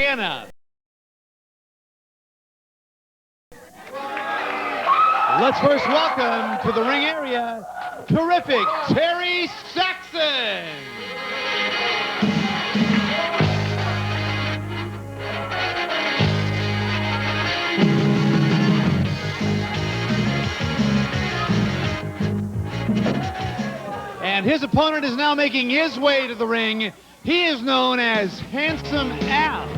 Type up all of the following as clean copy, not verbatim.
Anna. Let's first welcome to the ring area, terrific Terry Saxon. And his opponent is now making his way to the ring. He is known as Handsome Al.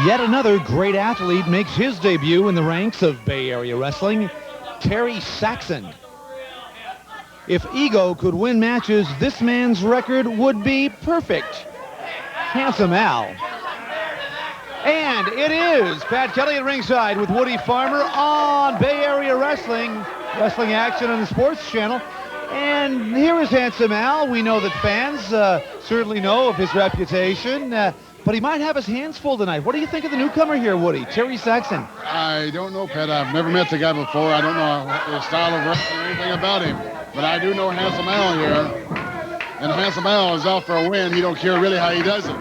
Yet another great athlete makes his debut in the ranks of Bay Area Wrestling, Terry Saxon. If ego could win matches, this man's record would be perfect. Handsome Al. And it is Pat Kelly at ringside with Woody Farmer on Bay Area Wrestling action on the Sports Channel. And here is Handsome Al. We know that fans certainly know of his reputation. But he might have his hands full tonight. What do you think of the newcomer here, Woody? Terry Saxon. I don't know, Pat. I've never met the guy before. I don't know his style of wrestling or anything about him. But I do know Handsome Al here. And Handsome Al is out for a win. He don't care really how he does it.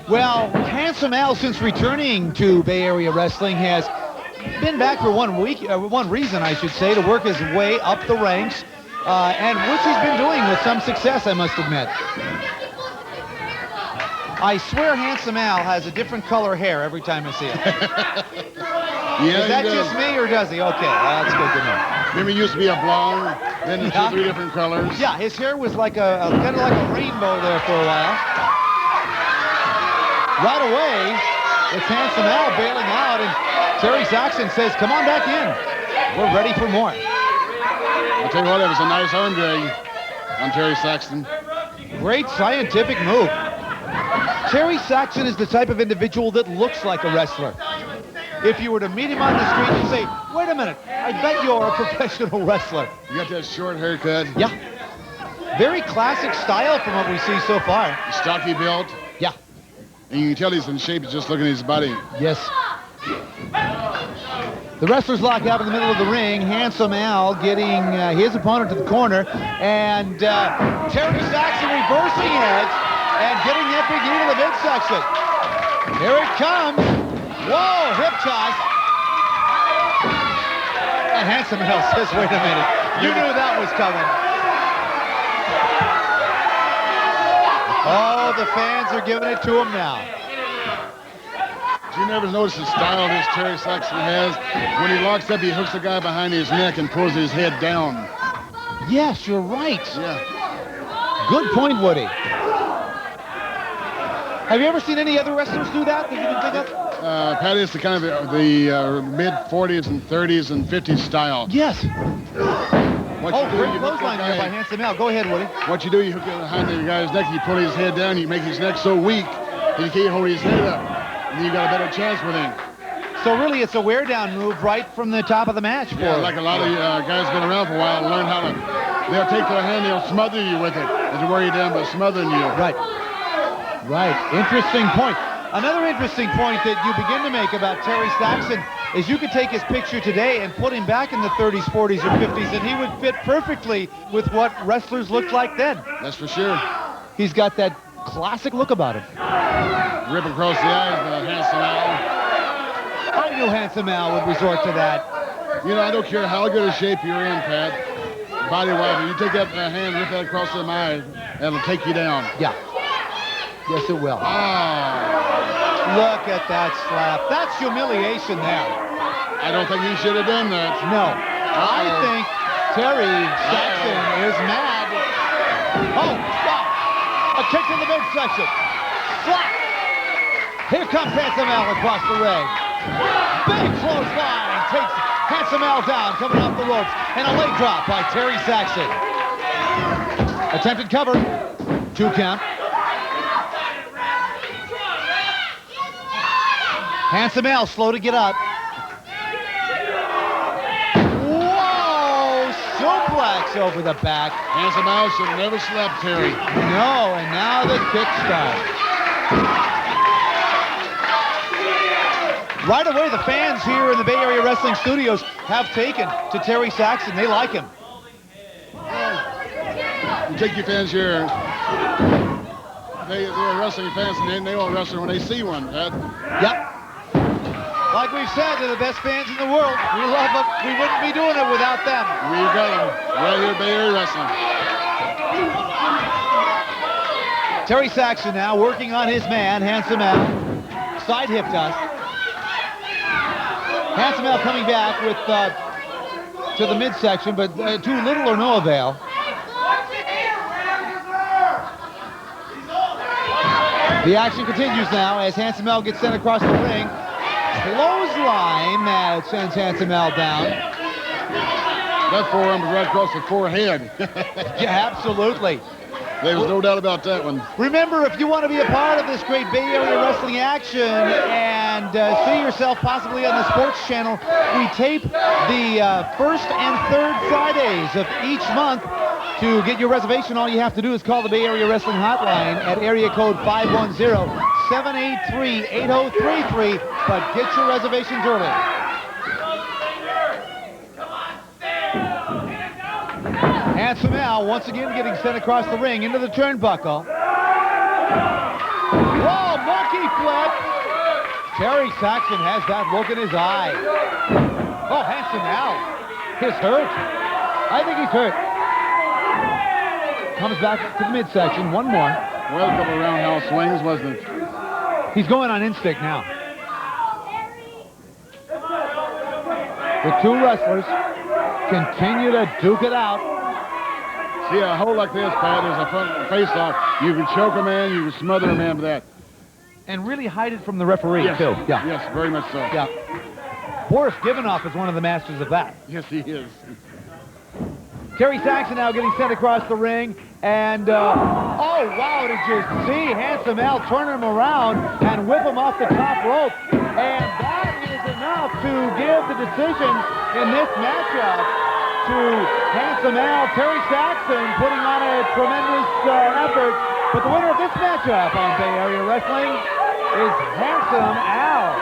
Well, Handsome Al, since returning to Bay Area Wrestling, has been back for one reason, I should say, to work his way up the ranks, and which he's been doing with some success, I must admit. I swear Handsome Al has a different color hair every time I see him. Yeah, is that just me, or does he? Okay, well, that's good to know. Maybe he used to be a blonde, then two, three different colors. Yeah, his hair was like kind of like a rainbow there for a while. Right away, it's Handsome Al bailing out, and Terry Saxon says, come on back in. We're ready for more. I'll tell you what, it was a nice arm drag on Terry Saxon. Great scientific move. Terry Saxon is the type of individual that looks like a wrestler. If you were to meet him on the street and say, wait a minute, I bet you're a professional wrestler. You got that short haircut. Yeah. Very classic style from what we see so far. Stocky built. Yeah. And you can tell he's in shape just looking at his body. Yes. The wrestlers lock out in the middle of the ring. Handsome Al getting his opponent to the corner. And Terry Saxon reversing it and getting that big knee to the midsection. Here it comes. Whoa, hip toss. And Handsome Al says, wait a minute. You knew that was coming. Oh, the fans are giving it to him now. Did you never notice the style this Terry Saxon has? When he locks up, he hooks the guy behind his neck and pulls his head down. Yes, you're right. Yeah. Good point, Woody. Have you ever seen any other wrestlers do that you can think of? Pat is the kind of the mid-40s and 30s and 50s style. Yes. What Oh, you do, great you hook clothesline the there by guy, Handsome Al. Go ahead, Woody. what you do, you hook it behind the guy's neck, you pull his head down, you make his neck so weak that he can't hold his head up. And you got a better chance with him. So really, it's a wear-down move right from the top of the match. Yeah, like a lot of guys been around for a while, learn how to, they'll take their hand, they'll smother you with it. As wear you down by smothering you. Right. Right. Interesting point. Another interesting point that you begin to make about Terry Saxon is you could take his picture today and put him back in the 30s, 40s, or 50s, and he would fit perfectly with what wrestlers looked like then. That's for sure. He's got that classic look about him. Rip across the eyes, Handsome Al. I knew Handsome Al would resort to that. You know, I don't care how good a shape you're in, Pat. Body-wise, you take that hand, rip that across the eye, that'll take you down. Yeah. Yes, it will. Look at that slap. That's humiliation there. I don't think he should have done that. No. I think Terry Saxon is mad. Oh, wow. A kick to the midsection. Slap. Here comes Handsome Al across the ring. Big clothesline takes Handsome Al down, coming off the ropes. And a leg drop by Terry Saxon. Attempted cover. 2 count. Handsome Al slow to get up. Whoa! Suplex over the back. Handsome Al should have never slept, Terry. No, and now the kick starts. Right away, the fans here in the Bay Area Wrestling Studios have taken to Terry Saxon. They like him. You take your fans here. They're wrestling fans, and they all wrestle when they see one, Ed. Yep. Like we've said, they're the best fans in the world. We love them. We wouldn't be doing it without them. We got them right here at Bay Area Wrestling. Terry Saxon now working on his man, Handsome Al. Side hip dust. Handsome Al coming back with to the midsection, but to little or no avail. The action continues now as Handsome Al gets sent across the ring. Clothesline that sends Handsome Al down. That forearm was right across the forehead. Yeah, absolutely. There was no doubt about that one. Remember, if you want to be a part of this great Bay Area wrestling action and see yourself possibly on the sports channel, we tape the first and third Fridays of each month. To get your reservation, all you have to do is call the Bay Area Wrestling Hotline at area code 510-783-8033, but get your reservations early. Handsome Al once again getting sent across the ring into the turnbuckle. Whoa, monkey flip! Terry Saxon has that look in his eye. Oh, Handsome Al is hurt. I think he's hurt. Comes back to the midsection. One more. Well, a couple of roundhouse swings, wasn't it? He's going on instinct now. The two wrestlers continue to duke it out. See, a hold like this, Pat, is a face-off. You can choke a man, you can smother a man with that. And really hide it from the referee, yes. too. Yeah. Yes, very much so. Yeah. Boris Givenoff is one of the masters of that. Yes, he is. Terry Saxon now getting sent across the ring. And, oh, wow, did you see Handsome Al turn him around and whip him off the top rope? And that is enough to give the decision in this matchup to Handsome Al. Terry Saxon putting on a tremendous effort. But the winner of this matchup on Bay Area Wrestling is Handsome Al.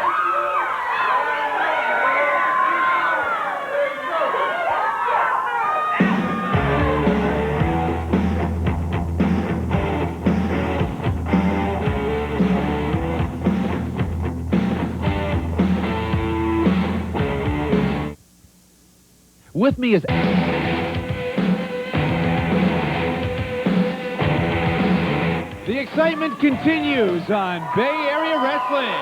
With me is... The excitement continues on Bay Area Wrestling.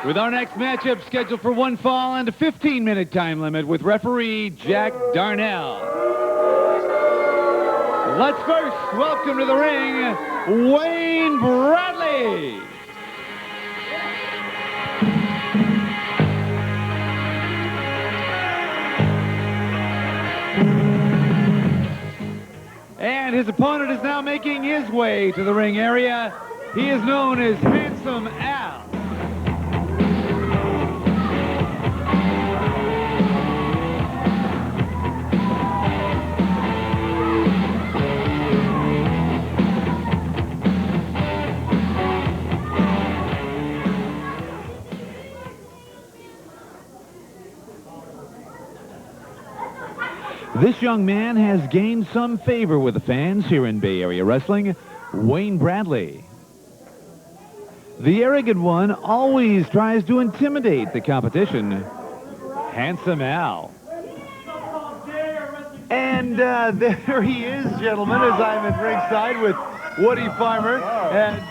With our next matchup scheduled for one fall and a 15-minute time limit with referee Jack Darnell. Let's first welcome to the ring, Wayne Bradley. And his opponent is now making his way to the ring area. He is known as Handsome Al. This young man has gained some favor with the fans here in Bay Area Wrestling, Wayne Bradley. The arrogant one always tries to intimidate the competition, Handsome Al. And there he is, gentlemen, as I'm at ringside with Woody Farmer and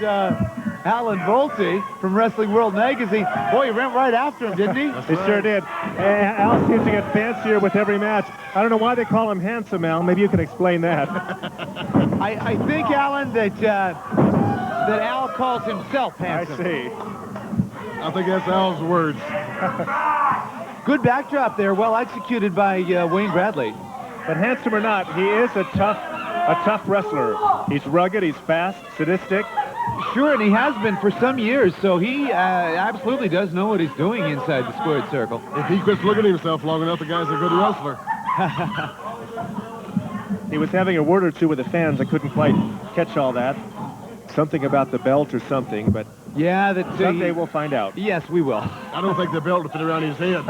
Alan Bolte from Wrestling World Magazine. Boy, he went right after him, didn't he? He sure did. And Al seems to get fancier with every match. I don't know why they call him Handsome Al. Maybe you can explain that. I think, Alan, that Al calls himself handsome. I see. I think that's Al's words. Good backdrop there, well executed by Wayne Bradley. But handsome or not, he is a tough wrestler. He's rugged, he's fast, sadistic. Sure, and he has been for some years, so he absolutely does know what he's doing inside the squared circle. If he quits looking at himself long enough, the guy's a good wrestler. He was having a word or two with the fans. I couldn't quite catch all that. Something about the belt or something, but yeah, that someday we'll find out. Yes, we will. I don't think the belt will fit around his head.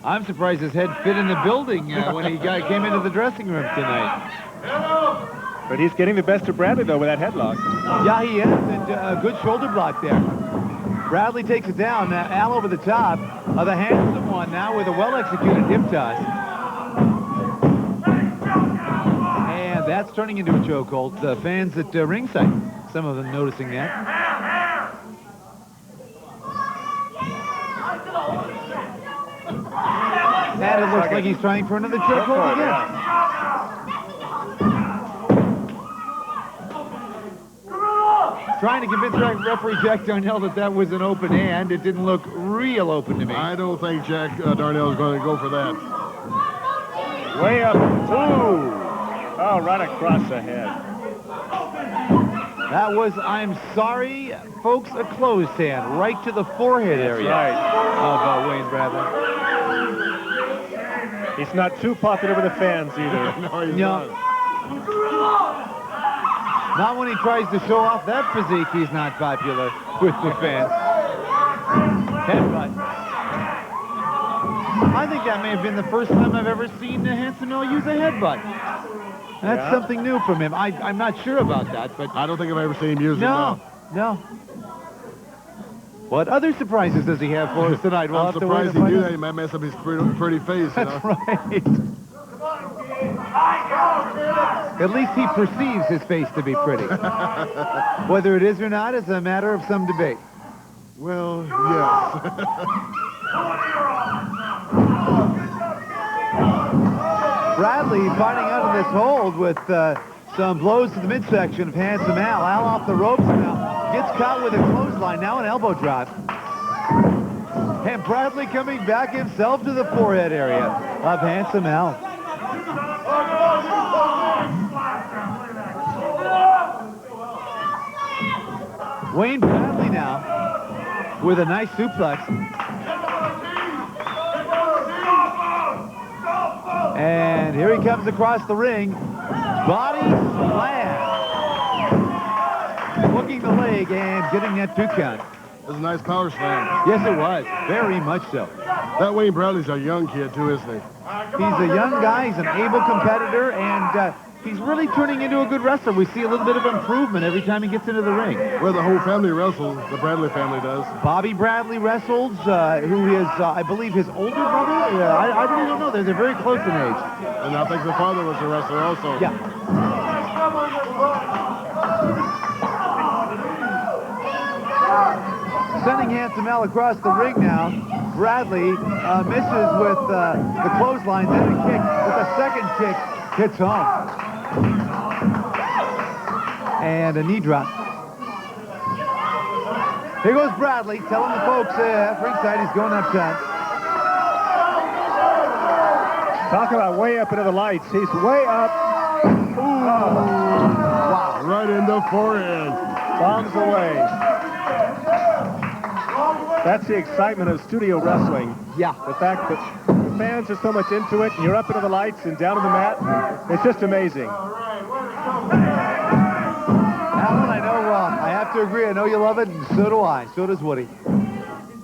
I'm surprised his head fit in the building when he came into the dressing room tonight. But he's getting the best of Bradley, though, with that headlock. Yeah, he is, and a good shoulder block there. Bradley takes it down. Al over the top. The handsome one now with a well-executed hip toss. And that's turning into a chokehold. The fans at ringside, some of them noticing that. And it looks like he's trying for another chokehold again. Trying to convince referee Jack Darnell that was an open hand. It didn't look real open to me. I don't think Jack Darnell is going to go for that. Way up, 2. Oh, right across the head. That was, I'm sorry, folks, a closed hand right to the forehead area of Wayne Bradley. He's not too popular with the fans either. No, he's not. Not when he tries to show off that physique, he's not popular with the fans. Headbutt. I think that may have been the first time I've ever seen Handsome Al use a headbutt. That's something new from him. I'm not sure about that, but... I don't think I've ever seen him use it. No. What other surprises does he have for us tonight? I'm surprised he knew that. He might mess up his pretty face. That's right. At least he perceives his face to be pretty. Whether it is or not is a matter of some debate. Well, yes. Bradley finding out of this hold with some blows to the midsection of Handsome Al. Al off the ropes now. Gets caught with a clothesline. Now an elbow drop. And Bradley coming back himself to the forehead area of Handsome Al. Wayne Bradley now with a nice suplex. And here he comes across the ring. Body slam. Hooking the leg and getting that 2 count. It was a nice power slam. Yes, it was. Very much so. That Wayne Bradley's a young kid, too, isn't he? He's a young guy. He's an able competitor, and he's really turning into a good wrestler. We see a little bit of improvement every time he gets into the ring. Well, the whole family wrestles. The Bradley family does. Bobby Bradley wrestles, who is, I believe, his older brother. I really don't know. They're very close in age. And I think the father was a wrestler also. Yeah. Sending Handsome Al across the ring now. Bradley misses with the clothesline, then a kick. With a second kick, hits home. And a knee drop. Here goes Bradley, telling the folks at ringside he's going up top. Talk about way up into the lights. He's way up. Ooh. Wow, right in the forehead. Bombs away. That's the excitement of studio wrestling. Yeah. The fact that the fans are so much into it, and you're up into the lights and down to the mat. It's just amazing. Alan, I know, I have to agree. I know you love it, and so do I. So does Woody.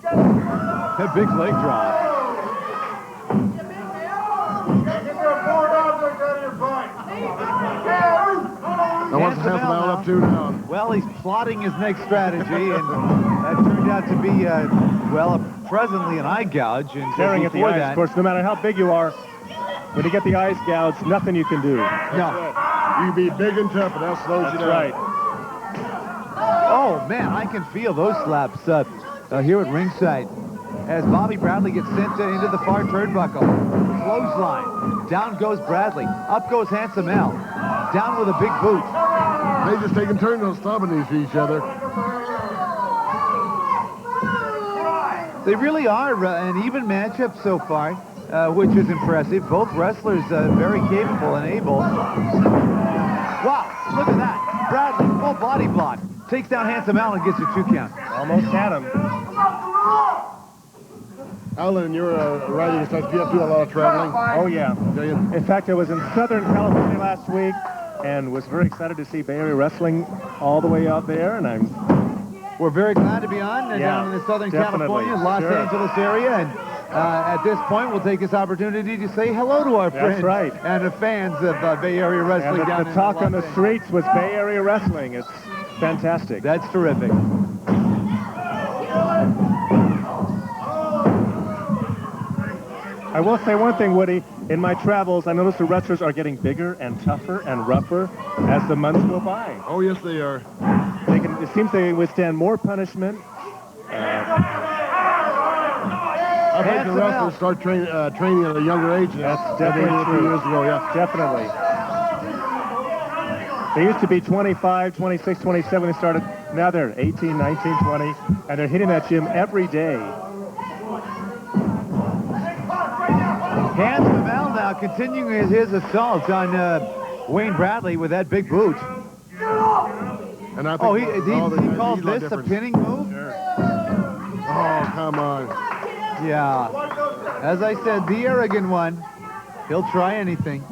That big leg drop. Now what's Handsome Al up to now? Well, he's plotting his next strategy, and that turned out to be, presently an eye gouge. And Tearing at the eyes, of course, no matter how big you are, when you get the eyes gouged, nothing you can do. No. You be big and tough, and that slows you down. That's right. Oh, man, I can feel those slaps here at ringside. As Bobby Bradley gets sent into the far turnbuckle. Clothesline. Down goes Bradley. Up goes Handsome Al. Down with a big boot. They just taking turns on stomping each other. They really are an even matchup so far, which is impressive. Both wrestlers very capable and able. Wow, look at that. Bradley No body block. Takes down Handsome Al and gets a 2 count. Almost had him. Alan, you're riding such. Do you do a lot of traveling? Oh, yeah. Do you? In fact, I was in Southern California last week and was very excited to see Bay Area Wrestling all the way out there, and We're very glad to be on down in the Southern definitely. California, Los Sure. Angeles area. And at this point, we'll take this opportunity to say hello to our friends right. and the fans of Bay Area Wrestling And down the in talk Los on the Angeles. streets was Bay Area Wrestling. It's fantastic. That's terrific. I will say one thing, Woody. In my travels, I noticed the wrestlers are getting bigger and tougher and rougher as the months go by. Oh, yes, they are. It seems they withstand more punishment. I think the wrestlers start training at a younger age now. That's than they did definitely a few true. years ago, yeah. Definitely. They used to be 25, 26, 27. They started. Now they're 18, 19, 20, and they're hitting that gym every day. Handsome Al now continuing his assault on Wayne Bradley with that big boot. And I think Oh, he he calls this a pinning move? Oh, come on. Yeah. As I said, the arrogant one. He'll try anything.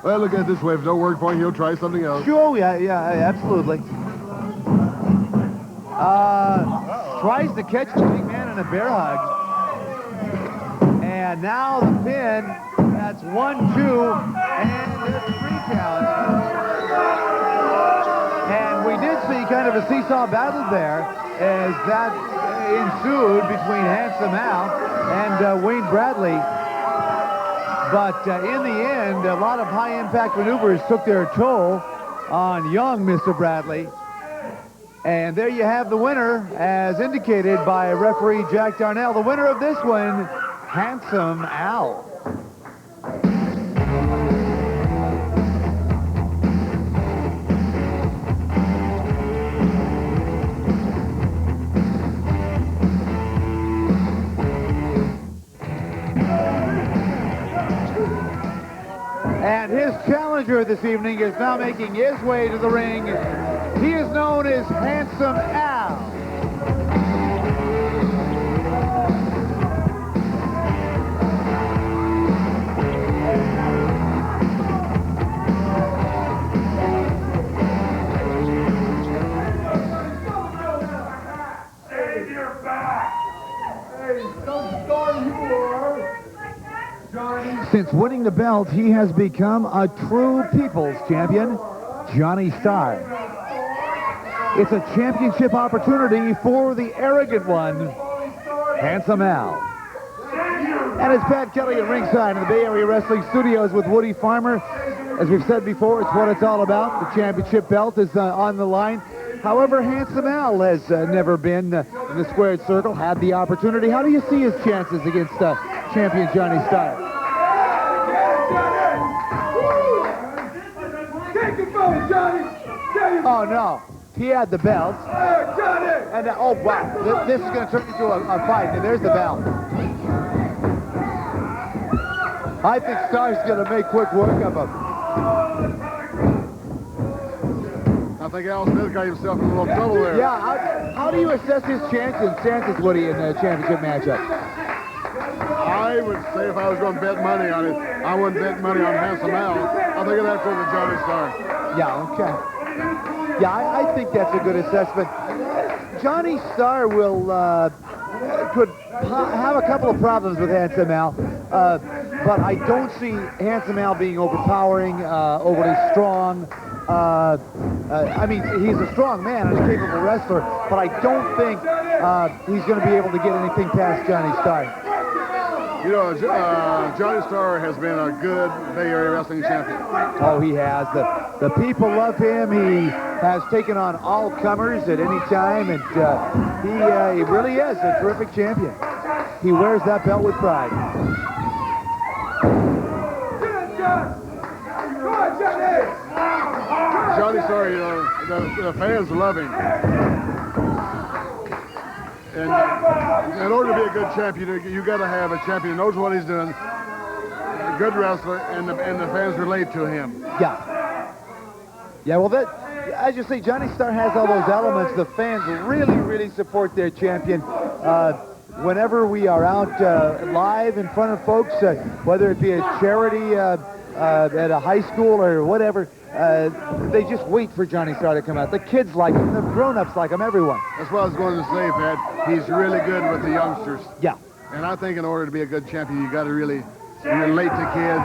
Well, look at it this way. If it don't work for him, he'll try something else. Sure, yeah, absolutely. Tries to catch the big man in a bear hug. And now the pin. That's 1, 2, and there's 3 count. And we did see kind of a seesaw battle there as that ensued between Handsome Al and Wayne Bradley. But in the end, a lot of high-impact maneuvers took their toll on young Mr. Bradley. And there you have the winner, as indicated by referee Jack Darnell. The winner of this one, Handsome Al. And his challenger this evening is now making his way to the ring. He is known as Handsome Al. Since winning the belt, he has become a true people's champion, Johnny Starr. It's a championship opportunity for the arrogant one, Handsome Al. And it's Pat Kelly at ringside in the Bay Area Wrestling Studios with Woody Farmer. As we've said before, it's what it's all about. The championship belt is on the line. However, Handsome Al has never been in the squared circle, had the opportunity. How do you see his chances against champion Johnny Starr? Oh, no. He had the belt. And, oh, wow. This is going to turn into a fight. And there's the belt. I think Starr's going to make quick work of him. I think Al Smith got himself in a little trouble there. Yeah, how do you assess his chances, Woody, in the championship matchup? I would say if I was going to bet money on it, I wouldn't bet money on Handsome Al. I think I'd have to go with Johnny Starr. Yeah, okay. Yeah, I think that's a good assessment. Johnny Starr will could have a couple of problems with Handsome Al, but I don't see Handsome Al being overpowering, overly strong. I mean, he's a strong man and a capable wrestler, but I don't think he's going to be able to get anything past Johnny Starr. You know, Johnny Starr has been a good Bay Area wrestling champion. Oh, he has. The people love him. He has taken on all comers at any time, and he really is a terrific champion. He wears that belt with pride. Johnny Starr, you know, the fans love him. And in order to be a good champion, you got to have a champion who knows what he's doing, a good wrestler, and the fans relate to him. Yeah. Yeah, well, as you say, Johnny Starr has all those elements. The fans really support their champion. Whenever we are out live in front of folks, whether it be a charity at a high school or whatever, they just wait for Johnny Starr to come out. The kids like him, the grown-ups like him, everyone. That's what I was going to say, Pat. He's really good with the youngsters. Yeah. And I think in order to be a good champion, you got to really relate to kids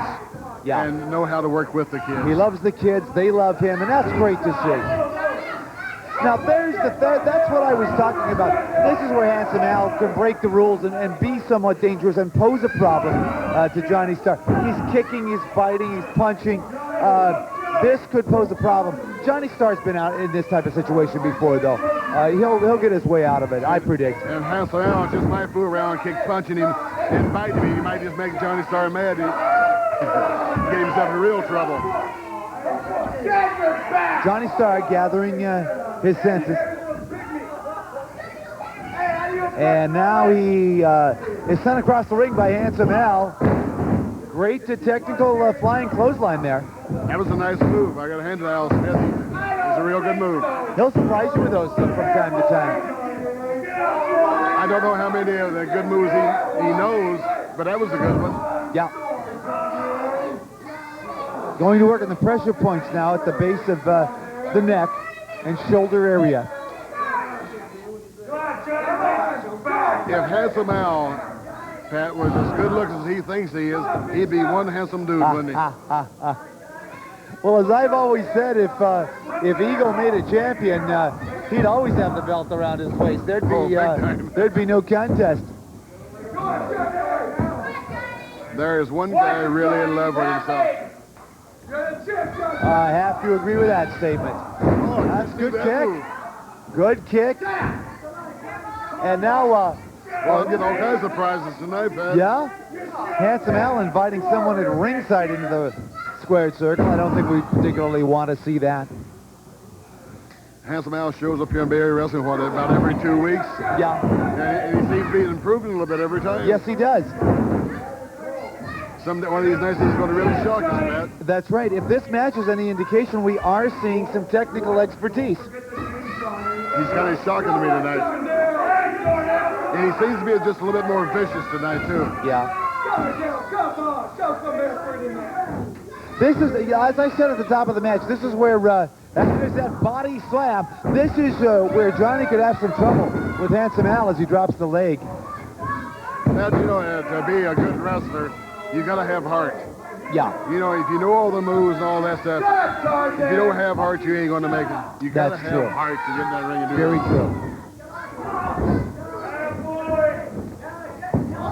and know how to work with the kids. He loves the kids. They love him, and that's great to see. Now, there's that's what I was talking about. This is where Handsome Al can break the rules and be somewhat dangerous and pose a problem to Johnny Starr. He's kicking, he's fighting, he's punching. This could pose a problem. Johnny Starr's been out in this type of situation before, though. He'll get his way out of it, I predict. And Handsome Al just might fool around, kick punching him, and biting him. He might just make Johnny Starr mad. Get himself in real trouble. Johnny Starr gathering his senses. And now he is sent across the ring by Handsome Al. Great technical flying clothesline there. That was a nice move. I got to hand it to Al Smith. It was a real good move. He'll surprise you with those from time to time. I don't know how many of the good moves he knows, but that was a good one. Yeah. Going to work on the pressure points now at the base of the neck and shoulder area. If Handsome Al, Pat, was as good looking as he thinks he is, he'd be one handsome dude, wouldn't he? Well, as I've always said, if Eagle made a champion, he'd always have the belt around his waist. There'd be no contest. There is one guy really in love with himself. I have to agree with that statement. Oh, that's good kick. Move. Good kick. And now, well, I'm getting all kinds of prizes tonight, Pat. Yeah? Handsome Al inviting someone at ringside into the squared circle. I don't think we particularly want to see that. Handsome Al shows up here in Bay Area Wrestling, what, about every 2 weeks? Yeah. And he seems to be improving a little bit every time. Yes, he does. One of these nights he's going to really shock us, Matt. That's right. If this match is any indication, we are seeing some technical expertise. He's kind of shocking to me tonight. And he seems to be just a little bit more vicious tonight, too. Yeah. This is, as I said at the top of the match, this is where, there's that body slam. This is where Johnny could have some trouble with Handsome Al as he drops the leg. Matt, you know, to be a good wrestler, you got to have heart. Yeah. You know, if you know all the moves and all that stuff, if you don't have heart, you ain't going to make it. You got to have heart to get in that ring and do it. Very true.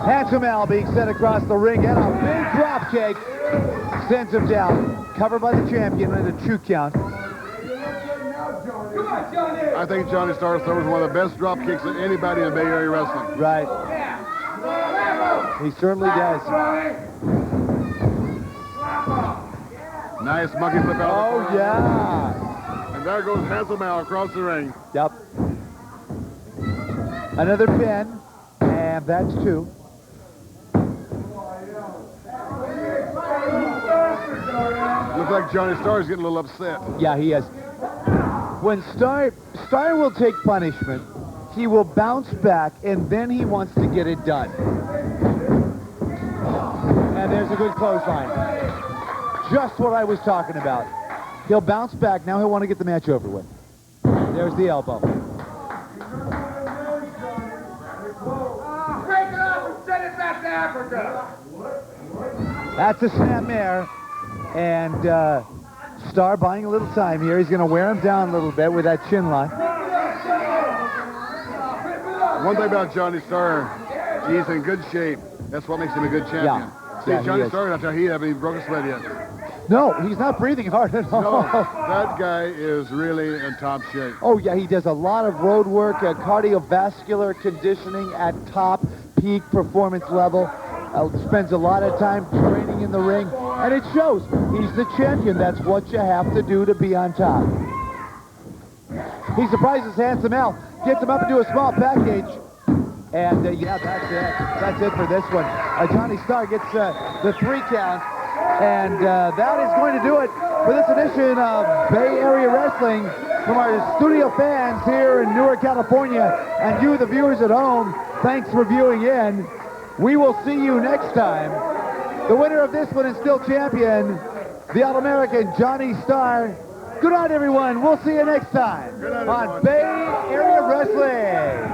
Handsome Al being sent across the ring and a big drop kick sends him down. Covered by the champion in a 2 count. I think Johnny Starr throws one of the best drop kicks of anybody in Bay Area Wrestling. Right. He certainly does. Nice monkey flip out. Oh, yeah. And there goes Handsome Al across the ring. Yep. Another pin, and that's 2. Looks like Johnny Starr's getting a little upset. Yeah, he is. When Starr will take punishment, he will bounce back, and then he wants to get it done. And there's a good clothesline. Just what I was talking about. He'll bounce back. Now he'll want to get the match over with. There's the elbow. Break it up and send it back to Africa. That's a snapmare. And Starr buying a little time here. He's going to wear him down a little bit with that chin lock. One thing about Johnny Starr, he's in good shape. That's what makes him a good champion. Yeah. See, Yeah, Johnny Starr, he hasn't even broke a sweat yet. No, he's not breathing hard at all. No, that guy is really in top shape. Oh, yeah, he does a lot of road work, cardiovascular conditioning at top peak performance level. Spends a lot of time training in the ring, and it shows. He's the champion. That's what you have to do to be on top. He surprises Handsome Al, gets him up into a small package, and yeah, that's it. That's it for this one. Johnny Starr gets the 3 count, and that is going to do it for this edition of Bay Area Wrestling. From our studio fans here in Newark, California, and you, the viewers at home, thanks for viewing in. We will see you next time. The winner of this one is still champion, the All-American Johnny Starr. Good night, everyone. We'll see you next time on Bay Area Wrestling.